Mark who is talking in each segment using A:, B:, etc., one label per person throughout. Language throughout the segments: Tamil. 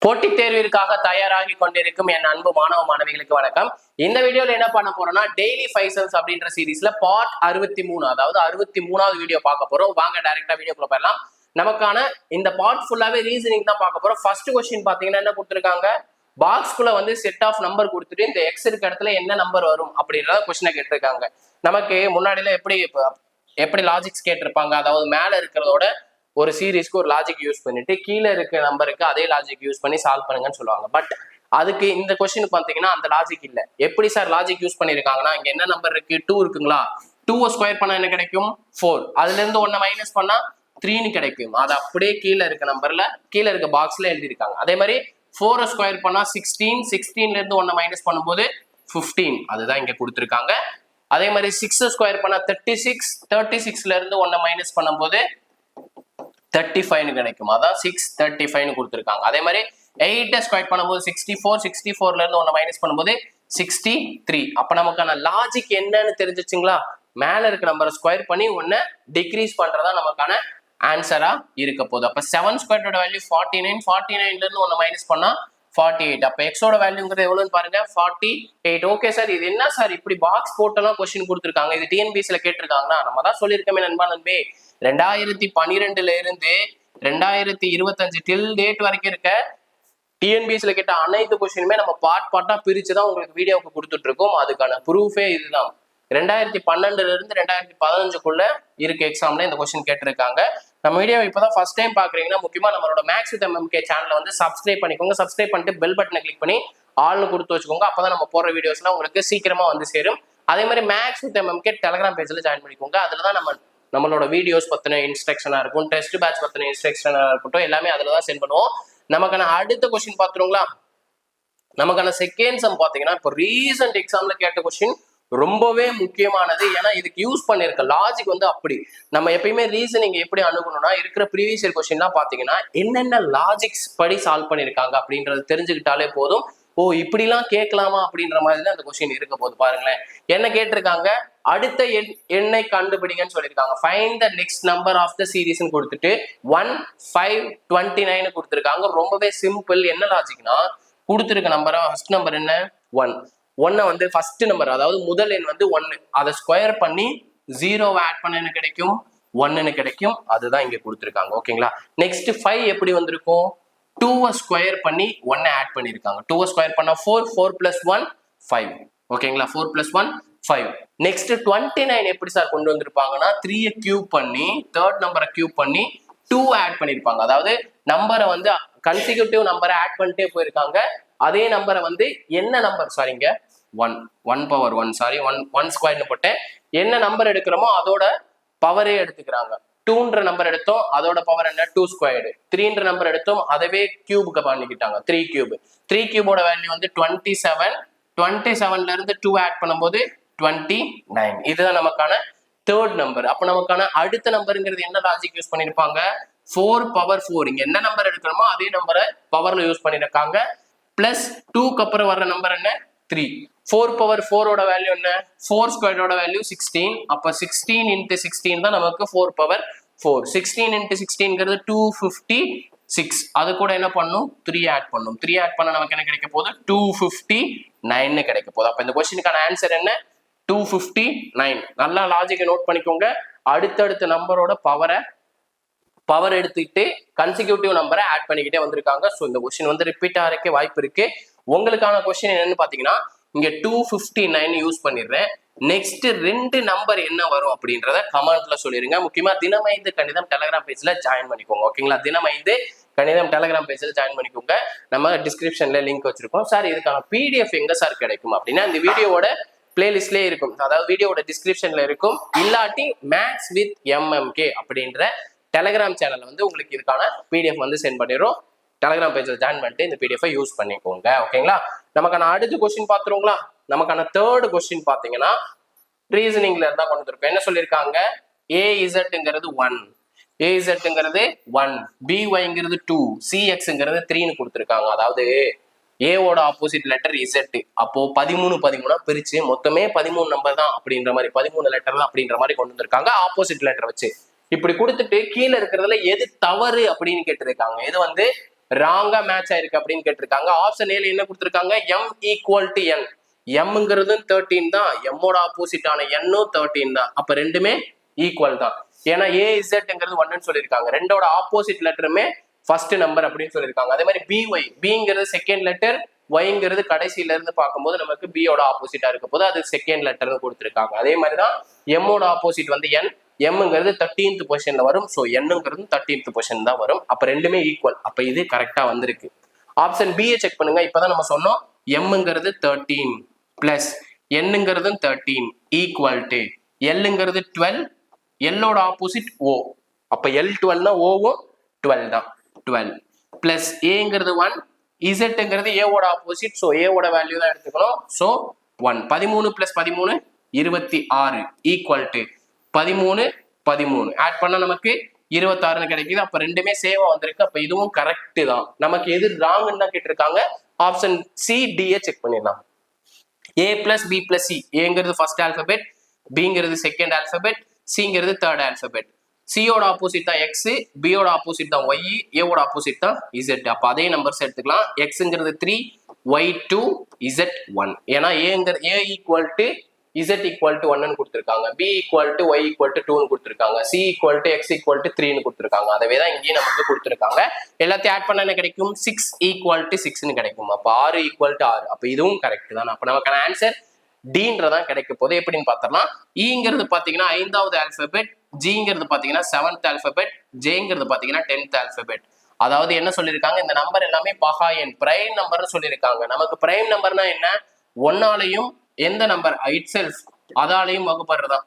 A: போட்டித் தேர்விற்காக தயாராகி கொண்டிருக்கும் என் அன்பு மாணவ மாணவிகளுக்கு வணக்கம். இந்த வீடியோல என்ன பண்ண போறோம்னா டெய்லி ஃபைசல்ஸ் அப்படின்ற சீரீஸ்ல பார்ட் 63, அதாவது 63வது வீடியோ பார்க்க போறோம். வாங்க டைரக்டா வீடியோக்குள்ள போயிடலாம். நமக்கான இந்த பார்ட் ஃபுல்லாவே ரீசனிங் தான் பார்க்க போறோம். ஃபர்ஸ்ட் கொஸ்டின் பாத்தீங்கன்னா என்ன கொடுத்துருக்காங்க, பாக்ஸ்குள்ள வந்து செட் ஆஃப் நம்பர் கொடுத்துட்டு இந்த எக்ஸ் இருக்க இடத்துல என்ன நம்பர் வரும் அப்படின்றத கொஸ்டினை கேட்டிருக்காங்க. நமக்கு முன்னாடியில எப்படி லாஜிக்ஸ் கேட்டிருப்பாங்க, அதாவது மேல இருக்கிறதோட ஒரு சீரீஸ்க்கு ஒரு லாஜிக் யூஸ் பண்ணிட்டு கீழே இருக்க நம்பருக்கு அதே லாஜிக் யூஸ் பண்ணி சால்வ் பண்ணுங்கன்னு சொல்லுவாங்க. பட் அதுக்கு இந்த கொஸ்டின் பாத்தீங்கன்னா அந்த லாஜிக் இல்ல. எப்படி சார் லாஜிக் யூஸ் பண்ணிருக்காங்கன்னா, இங்க என்ன நம்பர் இருக்கு, 2 இருக்குங்களா, 2 ஸ்கொயர் பண்ணா என்ன கிடைக்கும், 4. அதுல இருந்து 1 மைனஸ் பண்ணா 3 கிடைக்கும். அது அப்படியே கீழே இருக்க நம்பர்ல கீழே இருக்க பாக்ஸ்ல எழுதிருக்காங்க. அதே மாதிரி 4 ஸ்கொயர் பண்ணா 16, 16ல இருந்து 1 மைனஸ் பண்ணும்போது 15, அதுதான் இங்க கொடுத்துருக்காங்க. அதே மாதிரி 6 ஸ்கொயர் பண்ணா 36, 36ல இருந்து 1 மைனஸ் பண்ணும்போது 35 கிடைக்கும். அதான் 635 கொடுத்துருக்காங்க. அதே மாதிரி 8 ஸ்கொயர் பண்ணும்போது 64, 64ல இருந்து 1 மைனஸ் பண்ணும்போது 63. அப்ப நமக்கான லாஜிக் என்னன்னு தெரிஞ்சிச்சுங்களா? மேல இருக்க நம்பரை ஸ்கொயர் பண்ணி 1 டிக்ரீஸ் பண்றதா நமக்கான ஆன்சரா இருக்க போகுது. அப்ப 7 ஸ்கொயரோட வேல்யூ 49, 49ல இருந்து 1 மைனஸ் பண்ணா 48. அப்ப எக்ஸோட வேல்யூங்கிறது எவ்வளவுன்னு பாருங்க, 48. ஓகே சார், இது என்ன சார் இப்படி பாக்ஸ் போட்டெல்லாம் கொஸ்டின் கொடுத்துருக்காங்க, இது டிஎன்பிஎஸ்சில கேட்டிருக்காங்கன்னா நம்ம தான் சொல்லியிருக்கோமே நண்பா நண்பே, 2012ல இருந்து 2025 டில் டேட் வரைக்கும் இருக்க டிஎன்பிஎஸ்சில கேட்ட அனைத்து கொஸ்டினுமே நம்ம பார்ட்டா பிரிச்சுதான் உங்களுக்கு வீடியோவுக்கு கொடுத்துட்டு இருக்கோம். அதுக்கான ப்ரூஃபே இதுதான். 2012ல இருந்து 2015க்குள்ள இருக்க எக்ஸாம்ல இந்த கொஸ்டின் கேட்டிருக்காங்க. நம்ம வீடியோ இப்பதான் ஃபர்ஸ்ட் டைம் பாக்குறீங்கன்னா முக்கியமா நம்மளோட மேக்ஸ் வித் எம்எம்கே சேனலை வந்து சப்ஸ்கிரைப் பண்ணிக்கோங்க. சப்ஸ்கிரைப் பண்ணிட்டு பெல் பட்டனை கிளிக் பண்ணி ஆல்னு கொடுத்து வச்சுக்கோங்க. அப்பதான் நம்ம போற வீடியோஸ்லாம் உங்களுக்கு சீக்கிரமா வந்து சேரும். அதே மாதிரி மேக்ஸ் வித் எம்எம்கே டெலிகிராம் பேஜ்ல ஜாயின் பண்ணிக்கோங்க. அதுலதான் நம்மளோட வீடியோஸ் பத்தின இன்ஸ்ட்ரக்ஷனா இருக்கும், டெஸ்ட் பேட்ச் பத்தின இன்ஸ்ட்ரக்ஷனா இருக்கட்டும், எல்லாமே அதுலதான் சென்ட் பண்ணுவோம். நமக்கான அடுத்த கொஸ்டின் பாத்துருங்களா? நமக்கான செகண்ட் சம் பாத்தீங்கன்னா இப்போ ரீசன்ட் எக்ஸாம்ல கேட்ட கொஸ்டின் ரொம்பவே முக்கியமானது. ஏன்னா இதுக்கு யூஸ் பண்ணிருக்க லாஜிக் வந்து அப்படி நம்ம எப்பயுமே ரீசனிங் எப்படி அணுகணும்னா இருக்கிற ப்ரீவியஸ் இயர் கொஸ்டின்லாம் பாத்தீங்கன்னா என்னென்ன லாஜிக்ஸ் படி சால்வ் பண்ணிருக்காங்க அப்படின்றது தெரிஞ்சுக்கிட்டாலே போதும். ஓ இப்படிலாம் கேட்கலாமா அப்படின்ற மாதிரி தான் அந்த கொஸ்டின் இருக்க போது. பாருங்களேன், என்ன கேட்டிருக்காங்க, அடுத்த எண்ணை கண்டுபிடிங்கன்னு சொல்லியிருக்காங்க. Find the next number of த சீரீஸ்ன்னு கொடுத்துட்டு 1, 5, 29 கொடுத்துருக்காங்க. ரொம்பவே சிம்பிள். என்ன லாஜிக்னா, கொடுத்துருக்க நம்பரை ஃபர்ஸ்ட் நம்பர் என்ன 1, 1 வந்து ஃபர்ஸ்ட் நம்பர், அதாவது முதல் எண் வந்து 1, அதை ஸ்கொயர் பண்ணி 0 ஆட் பண்ண என்ன கிடைக்கும், 1ன்னு கிடைக்கும். அதுதான் இங்க கொடுத்துருக்காங்க. ஓகேங்களா? நெக்ஸ்ட் 5 எப்படி வந்திருக்கும், 2 ஸ்கொயர் பண்ணி 1 ஆட் பண்ணிருக்காங்க. 2 ஸ்கொயர் பண்ணா 4, 4 plus 1 5. ஓகேங்களா? 4 plus 1 5. நெக்ஸ்ட் 29 எப்படி சார் கொண்டு வந்திருப்பாங்கன்னா 3 கியூப் பண்ணி தேர்ட் நம்பரை கியூப் பண்ணி 2 ஆட் பண்ணிருப்பாங்க. அதாவது நம்பரை வந்து கன்சிக்யூட்டிவ் நம்பரை ஆட் பண்ணிட்டே போயிருக்காங்க. அதே நம்பரை வந்து என்ன நம்பர், சாரிங்க 1 power 1, சாரி 1 ஸ்கொயர்னு போட்டேன். என்ன நம்பர் எடுக்கிறோமோ அதோட பவரே எடுத்துக்கிறாங்க. 2ன்ற நம்பர் எடுத்தோம், அதோட பவர் என்ன 2 ஸ்கொயர்டு. 3ன்ற நம்பர் எடுத்தோம், அதவே கியூபுக்கு பண்ணிக்கிட்டாங்க 3 கியூப். 3 கியூபோட வேல்யூ வந்து 27. 27ல இருந்து 2 ஆட் பண்ணும்போது 29. இதுதான் நமக்கான தேர்ட் நம்பர். அப்ப நமக்கான அடுத்த நம்பருங்கிறது என்ன லாஜிக் யூஸ் பண்ணிருப்பாங்க, 4 power 4. இங்க என்ன நம்பர் எடுக்கிறோமோ அதே நம்பரை பவர்ல யூஸ் பண்ணிருக்காங்க. பிளஸ் 2க்கு அப்புறம் வர்ற நம்பர் என்ன 3. 4 power 4ஓட வேல்யூ என்ன, 4 ஸ்கொயரோட வேல்யூ 16. அப்ப 16 into 16 தான் நமக்கு 4 power 4. 16 into 16ங்கிறது 256. அது கூட என்ன பண்ணும், 3 ஆட் பண்ணும். 3 ஆட் பண்ண நமக்கு என்ன கிடைக்க போகுது, 259 கிடைக்க போகுது. அப்ப இந்த கொஸ்டினுக்கான ஆன்சர் என்ன, 259. நல்லா லாஜிக்கை நோட் பண்ணிக்கோங்க. அடுத்தடுத்த நம்பரோட பவர் எடுத்துக்கிட்டு கன்சிக்யூட்டிவ் நம்பரை ஆட் பண்ணிக்கிட்டே வந்திருக்காங்க. ஸோ இந்த கொஸ்டின் வந்து ரிப்பீட் ஆகிறதுக்கு வாய்ப்பு இருக்கு. உங்களுக்கான கொஸ்டின் என்னன்னு பாத்தீங்கன்னா, இங்க 259 யூஸ் பண்ணிடுறேன். நெக்ஸ்ட் 2 நம்பர் என்ன வரும் அப்படின்றத கமெண்ட்ல சொல்லிருங்க. முக்கியமா தினம் 5 கணிதம் டெலிகிராம் பேஜ்ல ஜாயின் பண்ணிக்கோங்க. ஓகேங்களா? தினம் 5 கணிதம் டெலிகிராம் பேஜ்ல ஜாயின் பண்ணிக்கோங்க. நம்ம டிஸ்கிரிப்ஷன்ல லிங்க் வச்சிருக்கோம். சார் இதுக்கான பிடிஎஃப் எங்க சார் கிடைக்கும் அப்படின்னா, இந்த வீடியோவோட பிளேலிஸ்ட்லேயே இருக்கும், அதாவது வீடியோவோட டிஸ்கிரிப்ஷன்ல இருக்கும். இல்லாட்டி மேக்ஸ் வித் எம்எம்கே அப்படின்ற டெலிகிராம் சேனல்ல வந்து உங்களுக்கு இதுக்கான பிடிஎஃப் வந்து சென்ட் பண்ணிடுறோம். டெலிகிராம் பேஜ்ல ஜாயின் பண்ணிட்டு இந்த பிடிஎஃப் யூஸ் பண்ணிக்கோங்க. ஓகேங்களா? நமக்கான அடுத்த கொஸ்டின் பாத்துருங்களா? நமக்கான தேர்ட் கொஸ்டின் பாத்தீங்கன்னா ரீசனிங்ல இருந்தா கொண்டு வந்திருக்கோம். என்ன சொல்லியிருக்காங்க, ஏஇசட்ங்கிறது 1, ஏஇசட்ங்கிறது 1, பிஒய்ங்கிறது 2, சிஎக்ஸ்ங்கிறது 3ன்னு கொடுத்துருக்காங்க. அதாவது ஏவோட ஆப்போசிட் லெட்டர் இசட். அப்போ 13 பிரிச்சு மொத்தமே 13 நம்பர் தான் அப்படின்ற மாதிரி, 13 லெட்டர் தான் அப்படின்ற மாதிரி கொண்டு வந்திருக்காங்க ஆப்போசிட் லெட்டர் வச்சு. இப்படி கொடுத்துட்டு கீழே இருக்கிறதுல எது தவறு அப்படின்னு கேட்டிருக்காங்க. இது வந்து ராங்கா மேட்ச் ஆயிருக்கு அப்படின்னு கேட்டிருக்காங்க. ஆப்ஷன் ஏல என்ன கொடுத்திருக்காங்க, m ஈக்குவல் டு n. mங்கிறது 13 தான், mோட ஆப்போசிட் ஆன n-ம் 13 தான். அப்ப ரெண்டுமே ஈக்குவல் தான். ஏன்னா AZங்கிறது 1ன்னு சொல்லியிருக்காங்க. ரெண்டோட ஆப்போசிட் லெட்டருமே ஃபர்ஸ்ட் நம்பர் அப்படின்னு சொல்லியிருக்காங்க. அதே மாதிரி BY, Bங்கிறது செகண்ட் லெட்டர், ஒய்ங்கிறது கடைசியில இருந்து பார்க்கும்போது நமக்கு பியோட ஆப்போசிட்டா இருக்க போது அது செகண்ட் லெட்டர்னு கொடுத்துருக்காங்க. அதே மாதிரிதான் எம்மோட ஆப்போசிட் வந்து n, எம்ங்கிறது 13th பொசிஷன்ல வரும். ஸோ என்னங்கிறது 13th பொசிஷன் தான் வரும். அப்ப ரெண்டுமே ஈக்குவல். அப்ப இது கரெக்டா வந்திருக்கு. ஆப்ஷன் B செக் பண்ணுங்க. இப்பதான் நம்ம சொன்னோம் எம்ங்கிறது 13 பிளஸ் என்னங்கிறது 13 ஈக்குவல் டு எல்ங்கிறது 12, எல்லோட ஆப்போசிட் O. அப்ப L12னா ஓவும் 12 தான். 12 பிளஸ் ஏங்கிறது 1, இசட்ங்கிறது ஏவோட ஆப்போசிட். ஸோ ஏவோட வேல்யூ தான் எடுத்துக்கணும். So 1. 13 plus 13 26 equal to 13 13 add பண்ணா நமக்கு 26 கிடைக்குது. அப்ப ரெண்டுமே சேவா வந்திருக்கு. அப்ப இதுவும் கரெக்ட் தான். நமக்கு எது ராங்னு தான் கேட்டிருக்காங்க. ஆப்ஷன் C D செக் பண்ணிடலாம். A plus B plus C. ஏங்கிறது ஃபர்ஸ்ட் ஆல்பபெட், Bங்கிறது செகண்ட் ஆல்பபெட், Cங்கிறது தேர்ட் ஆல்பபெட். சியோட ஆப்போசிட் தான் எக்ஸ், பியோட ஆப்போசிட் தான் ஒய், ஏவோட ஆப்போசிட் தான் இசட். அப்ப அதே நம்பர்ஸ் எடுத்துக்கலாம். எக்ஸ்ங்கிறது 3, ஒய் 2, இசட் 1. ஏன்னா A equal to Z equal to 1ன்னு கொடுத்துருக்காங்க, B equal to Y equal to 2ன்னு கொடுத்துருக்காங்க, C equal to X equal to 3ன்னு கொடுத்துருக்காங்க. அதவே தான் இங்கேயும் நமக்கு கொடுத்துருக்காங்க. எல்லாத்தையும் ஆட் பண்ண என்ன கிடைக்கும், 6 ஈக்குவல் டு 6ன்னு கிடைக்கும். அப்ப 6 ஈக்குவல் டு 6. அப்ப இதுவும் கரெக்ட் தான். அப்ப நமக்கான ஆன்சர் டீன்றதான் கிடைக்க போது. எப்படின்னு பார்த்தரலாம். ஈங்கிறது பாத்தீங்கன்னா 5வது ஆல்பபெட், ஜிங்கிறது பாத்தீங்கன்னா 7th ஆல்பபெட், ஜேங்கிறது பாத்தீங்கன்னா 10th ஆல்பபெட். அதாவது என்ன சொல்லியிருக்காங்க, இந்த நம்பர் எல்லாமே பகா எண், பிரைம் நம்பர்னு சொல்லியிருக்காங்க. நமக்கு பிரைம் நம்பர்னா என்ன, ஒன்னாலையும் எந்த நம்பர் இட் செல்ஃப் அதாலையும் வகுப்படுறதா,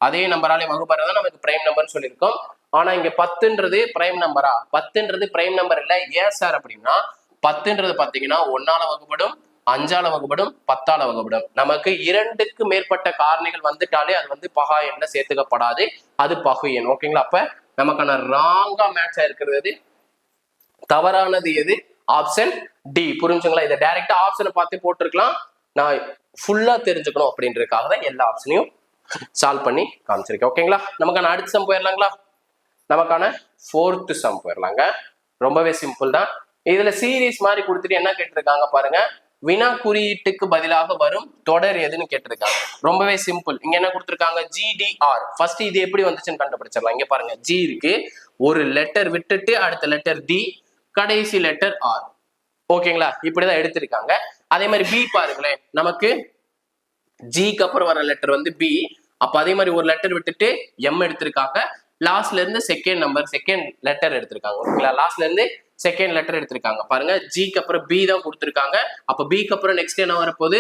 A: அதே நம்பராலையும் வகுப்படுறதா நமக்கு பிரைம் நம்பர்னு சொல்லியிருக்கோம். ஆனா இங்க 10ன்றது பிரைம் நம்பரா, 10ன்றது பிரைம் நம்பர் இல்ல. ஏன் சார் அப்படின்னா 10ன்றது பாத்தீங்கன்னா 1ஆல வகுப்படும், 5ஆல வகுப்படும், 10ஆல வகுப்படும். நமக்கு 2க்கு மேற்பட்ட காரணிகள் வந்துட்டாலே அது வந்து பகா எண்ண சேர்த்துக்கப்படாது, அது பகு எண். ஓகேங்களா. அப்ப நமக்கான ராங்கா மேட்சா இருக்கிறது, தவறானது எது, ஆப்ஷன் டி. புரிஞ்சுங்களா. இதை டைரக்டா ஆப்ஷனை பார்த்து போட்டிருக்கலாம். நான் ஃபுல்லா தெரிஞ்சுக்கணும் அப்படின்றதுக்காக தான் எல்லா ஆப்ஷனையும் சால்வ் பண்ணி காமிச்சிருக்கேன். ஓகேங்களா. நமக்கான அடுத்த சம் போயிடலாங்களா. நமக்கான 4th சம் போயிடலாங்க. ரொம்பவே சிம்பிள் தான். இதுல சீரீஸ் மாதிரி கொடுத்துட்டு என்ன கேட்டிருக்காங்க பாருங்க, வினா குறியீட்டுக்கு பதிலாக வரும் தொடர் எதுன்னு கேட்டிருக்காங்க. ரொம்பவே சிம்பிள். இங்க என்ன கொடுத்திருக்காங்க, GDR. ஃபர்ஸ்ட் இது எப்படி வந்துச்சுன்னு கண்டுபிடிச்சிடலாம். இங்க பாருங்க, ஜி இருக்கு, ஒரு லெட்டர் விட்டுட்டு அடுத்த லெட்டர் டி, கடைசி லெட்டர் ஆர். ஓகேங்களா. இப்படிதான் எடுத்திருக்காங்க. அதே மாதிரி பி பாருங்களேன், நமக்கு ஜிக்கு அப்புறம் வர லெட்டர் வந்து பி. அப்ப அதே மாதிரி ஒரு லெட்டர் விட்டுட்டு எம் எடுத்திருக்காங்க. லாஸ்ட்ல இருந்து செகண்ட் லெட்டர் எடுத்திருக்காங்க. ஓகேங்களா. லாஸ்ட்ல இருந்து செகண்ட் லெட்டர் எடுத்திருக்காங்க. பாருங்க, ஜிக்கு அப்புறம் பி தான் கொடுத்திருக்காங்க. அப்ப பிக்கு அப்புறம் நெக்ஸ்ட் என்ன வரப்போகுது,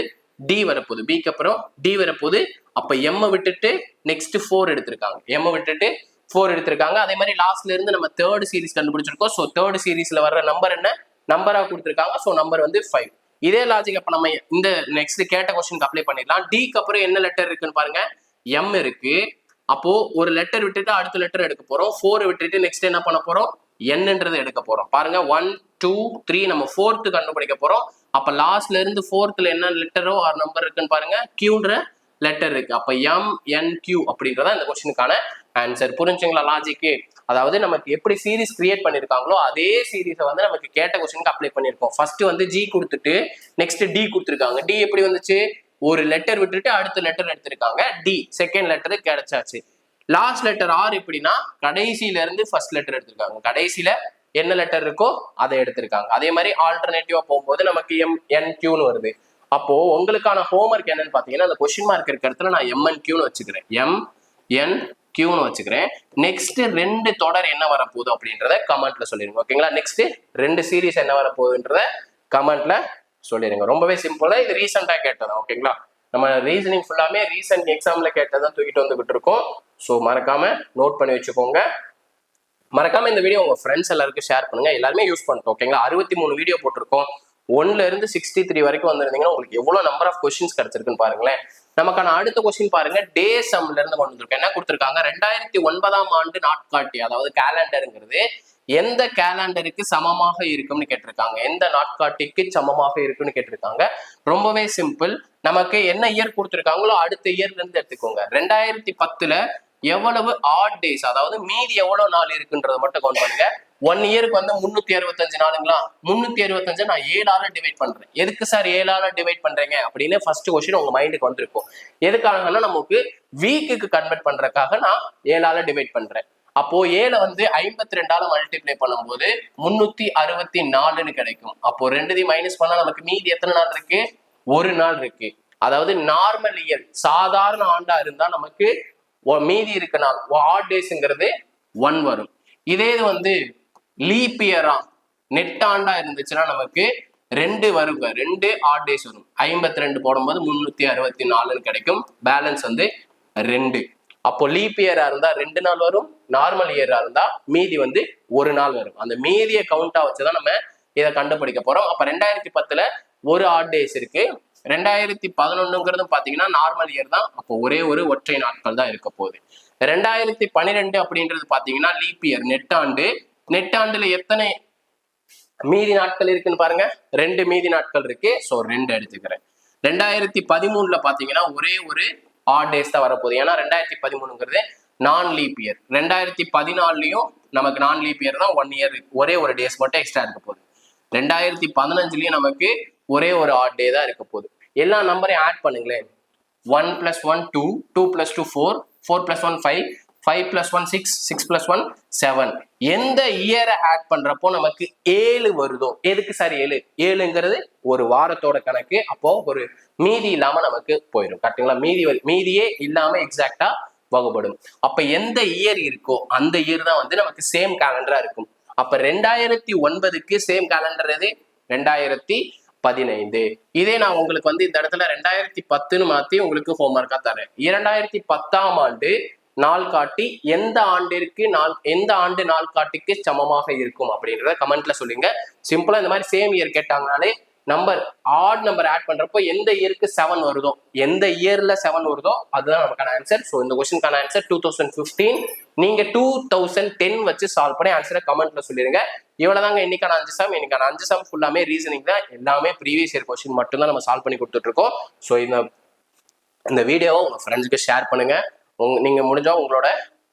A: டி வரப்போகுது. பிக்கு அப்புறம் டி வரப்போகுது. அப்ப எம் விட்டுட்டு நெக்ஸ்ட் 4 எடுத்திருக்காங்க. எம் விட்டுட்டு 4 எடுத்திருக்காங்க. அதே மாதிரி லாஸ்ட்ல இருந்து நம்ம தேர்ட் சீரிஸ் கண்டுபிடிச்சிருக்கோம். ஸோ தேர்ட் சீரிஸ்ல வர்ற நம்பர் என்ன, நம்பரா கொடுத்திருக்காங்க. ஸோ நம்பர் வந்து 5. இதே லாஜிக் அப்ப நம்ம இந்த நெக்ஸ்ட் கேட்ட கொஸ்டினுக்கு அப்ளை பண்ணிடலாம். டிக்கு அப்புறம் என்ன லெட்டர் இருக்குன்னு பாருங்க, எம் இருக்கு. அப்போ ஒரு லெட்டர் விட்டுட்டு அடுத்த லெட்டர் எடுக்க போறோம். 4 விட்டுட்டு நெக்ஸ்ட் என்ன பண்ண போறோம், என்னன்றது எடுக்க போறோம். பாருங்க, 1 2 3 நம்ம 4th கண்டுபிடிக்க போறோம். அப்ப லாஸ்ட்ல இருந்து 4th என்ன லெட்டரோ ஆர் நம்பர் இருக்குன்னு பாருங்க, கியூன்ற லெட்டர் இருக்கு. அப்ப MNQ அப்படின்றதா இந்த கொஸ்டினுக்கான ஆன்சர். புரிஞ்சுங்களா லாஜிக்கு. அதாவது நமக்கு எப்படி சீரிஸ் கிரியேட் பண்ணிருக்காங்களோ அதே சீரிஸை வந்து நமக்கு கேட்ட கொஸ்டினுக்கு அப்ளை பண்ணிருக்கோம். ஃபர்ஸ்ட் வந்து ஜி கொடுத்துட்டு நெக்ஸ்ட் டி கொடுத்துருக்காங்க. டி எப்படி வந்துச்சு, ஒரு லெட்டர் விட்டுட்டு அடுத்த லெட்டர் எடுத்திருக்காங்க. டி செகண்ட் லெட்டர் கிடைச்சாச்சு. லாஸ்ட் லெட்டர் ஆர் எப்படின்னா கடைசியில இருந்து ஃபர்ஸ்ட் லெட்டர் எடுத்திருக்காங்க. கடைசியில என்ன லெட்டர் இருக்கோ அதை எடுத்திருக்காங்க. அதே மாதிரி ஆல்டர்னேட்டிவா போகும்போது நமக்கு MNQன்னு வருது. அப்போ உங்களுக்கான ஹோம்ஒர்க் என்னன்னு பாத்தீங்கன்னா, அந்த கொஸ்டின் மார்க் இருக்க இடத்துல நான் MNQன்னு வச்சுக்கிறேன், MNQன்னு வச்சுக்கிறேன். நெக்ஸ்ட் 2 தொடர் என்ன வரப்போகுது அப்படின்றத கமெண்ட்ல சொல்லிருங்க. ஓகேங்களா. நெக்ஸ்ட் 2 சீரீஸ் என்ன வரப்போகுதுன்றத கமெண்ட்ல சொல்லிருங்க. ரொம்பவே சிம்பிளா, இது ரீசெண்டா கேட்டதான். ஓகேங்களா. நம்ம ரீசனிங் ஃபுல்லாமே ரீசெண்ட் எக்ஸாம்ல கேட்டதான் தூக்கிட்டு வந்துகிட்டு இருக்கோம். ஸோ மறக்காம நோட் பண்ணி வச்சுக்கோங்க. மறக்காம இந்த வீடியோ உங்க ஃப்ரெண்ட்ஸ் எல்லாருக்கும் ஷேர் பண்ணுங்க. எல்லாருமே யூஸ் பண்ணிட்டோம். ஓகேங்களா. 63 வீடியோ போட்டிருக்கோம். 1ல இருந்து 63 வரைக்கும் வந்திருந்தீங்கன்னா உங்களுக்கு எவ்வளவு நம்பர் ஆஃப் கொஸ்டின்ஸ் கிடைச்சிருக்குன்னு பாருங்களேன். நமக்கான அடுத்த கொஸ்டின் பாருங்க, டே சம்ல இருந்து கொண்டு வந்திருக்கோம். என்ன கொடுத்திருக்காங்க, 2009ஆம் ஆண்டு நாட்காட்டி, அதாவது கேலண்டருங்கிறது எந்த கேலண்டருக்கு சமமாக இருக்கும்னு கேட்டிருக்காங்க. எந்த நாட்காட்டிக்கு சமமாக இருக்குன்னு கேட்டிருக்காங்க. ரொம்பவே சிம்பிள். நமக்கு என்ன இயர் கொடுத்திருக்காங்களோ அடுத்த இயர்ல இருந்து எடுத்துக்கோங்க. 2010ல எவ்வளவு ஆட் டேஸ், அதாவது மீதி எவ்வளவு நாள் இருக்குன்றத மட்டும் கவுண்ட் பண்ணுங்க. 1 இயருக்கு வந்து 365 நாளுங்களா, 365 நான் 7ஆல டிவைட் பண்றேன். எதுக்கு சார் 7ஆல டிவைட் பண்றீங்க அப்படின்னு ஃபர்ஸ்ட் கொஸ்டின் உங்க மைண்டுக்கு வந்திருக்கும். எதுக்காகனா நமக்கு வீக்குக்கு கன்வெர்ட் பண்றதுக்காக நான் 7ஆல டிவைட் பண்றேன். அப்போ 7 வந்து 52ஆல மல்டிப்ளை பண்ணும்போது 364ன்னு கிடைக்கும். அப்போ ரெண்டுத்தையும் மைனஸ் பண்ணா நமக்கு மீதி எத்தனை நாள் இருக்கு? ஒரு நாள் இருக்கு. அதாவது நார்மல் இயர் சாதாரண ஆண்டா இருந்தா நமக்கு மீதி இருக்க நாள் ஆட் டேஸ்ங்கிறது 1 வரும். இதே இது வந்து லீப் இயரா நெட் ஆண்டா இருந்துச்சுன்னா நமக்கு 2 வருங்க, 2 ஆட் டேஸ் வரும். 52 போடும்போது 364ன்னு கிடைக்கும். பேலன்ஸ் வந்து 2. அப்போ லீப் இயரா இருந்தா 2 நாள் வரும், நார்மல் இயரா இருந்தா மீதி வந்து 1 நாள் வரும். அந்த மீதியை கவுண்டா வச்சுதான் நம்ம இதை கண்டுபிடிக்க போறோம். அப்ப 2010ல ஒரு ஆட் டேஸ் இருக்கு. 2011ங்கிறது பாத்தீங்கன்னா நார்மல் இயர் தான். அப்போ ஒரே ஒரு ஒற்றை நாட்கள் தான் இருக்க போகுது. 2012 அப்படின்றது பாத்தீங்கன்னா லீப் இயர் நெட்டாண்டு. நெட்டாண்டுல எத்தனை மீதி நாட்கள் இருக்குன்னு பாருங்க, 2 மீதி நாட்கள் இருக்கு. ஸோ 2 எடுத்துக்கிறேன். 2013ல பாத்தீங்கன்னா ஒரே ஒரு ஆட் டேஸ் தான் வரப்போகுது. ஏன்னா 2013ங்கிறது நான் லீப் இயர். 2014லயும் நமக்கு நான் லீப் இயர் தான், 1 இயர் ஒரே ஒரு டேஸ் மட்டும் எக்ஸ்ட்ரா இருக்க போகுது. 2015லயும் நமக்கு ஒரே ஒரு ஆட் டே தான் இருக்க போகுது. எல்லா நம்பரையும் ஆட் பண்ணுங்களேன். 1 + 1 2, 2 + 2 4, 4 + 1 5, 5 + 1 6, 6 + 1 7. எந்த இயரை ஆட் பண்றப்போ நமக்கு 7 வருதோ, எதுக்கு சார் 7? 7ங்கிறது ஒரு வாரத்தோட கணக்கு. அப்போ ஒரு மீதி இல்லாம நமக்கு போயிடும். கரெக்டுங்களா? மீதியே இல்லாம எக்ஸாக்டா வகுப்படும். அப்ப எந்த இயர் இருக்கோ அந்த இயர் தான் வந்து நமக்கு சேம் கேலண்டரா இருக்கும். அப்ப 2009க்கு சேம் கேலண்டர் எது? 2015. இதே நான் உங்களுக்கு வந்து இந்த இடத்துல 2010ன்னு மாத்தி உங்களுக்கு ஹோம்ஒர்க்கா தரேன். 2010ஆம் ஆண்டு நாள் காட்டி எந்த ஆண்டு நாள் காட்டிக்கு சமமாக இருக்கும் அப்படின்றத கமெண்ட்ல சொல்லுங்க. சிம்பிளா இந்த மாதிரி சேம் இயர் கேட்டாங்கனாலே ஆட் நம்பர் ஆட் பண்றப்போ எந்த இயருக்கு 7 வருதோ, எந்த இயர்ல 7 வருதோ அதுதான் நமக்கான ஆன்சர். ஸோ இந்த கொஸ்டினுக்கான ஆன்சர் 2015. நீங்க 2010 வச்சு சால்வ் பண்ணி ஆன்சரை கமெண்ட்ல சொல்லிருங்க. இவ்வளவுதாங்க இன்னைக்கான 5 சம். இன்னைக்கான 5 சம் ஃபுல்லாமே ரீசனிங் தான். எல்லாமே ப்ரீவியஸ் இயர் கொஸ்டின் மட்டும் தான் நம்ம சால்வ் பண்ணி கொடுத்துட்டு இருக்கோம். ஸோ இந்த வீடியோவை உங்க ஃப்ரெண்ட்ஸ்க்கு ஷேர் பண்ணுங்க. நீங்க முடிஞ்சா உங்களோட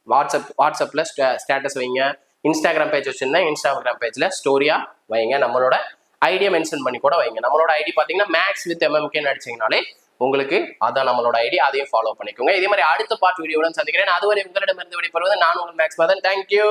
A: வாட்ஸ்அப்ல ஸ்டேட்டஸ் வைங்க. இன்ஸ்டாகிராம் பேஜ் வச்சிருந்தா இன்ஸ்டாகிராம் பேஜ்ல ஸ்டோரியா வைங்க. நம்மளோட ஐடியா மென்ஷன் பண்ணி கூட வைங்க. நம்மளோட ஐடி பாத்தீங்கன்னா மேக்ஸ் வித் MMK அடிச்சீங்கனாலே உங்களுக்கு அதான் நம்மளோட ஐடி. அதையும் ஃபாலோ பண்ணிக்கோங்க. இதே மாதிரி அடுத்த பார்ட் வீடியோவுடன் சந்திக்கிறேன். அதுவரை உங்களிடமிருந்து விடைபெறுவது நான் உங்கள் மேக்ஸ் மதன். தேங்க்யூ.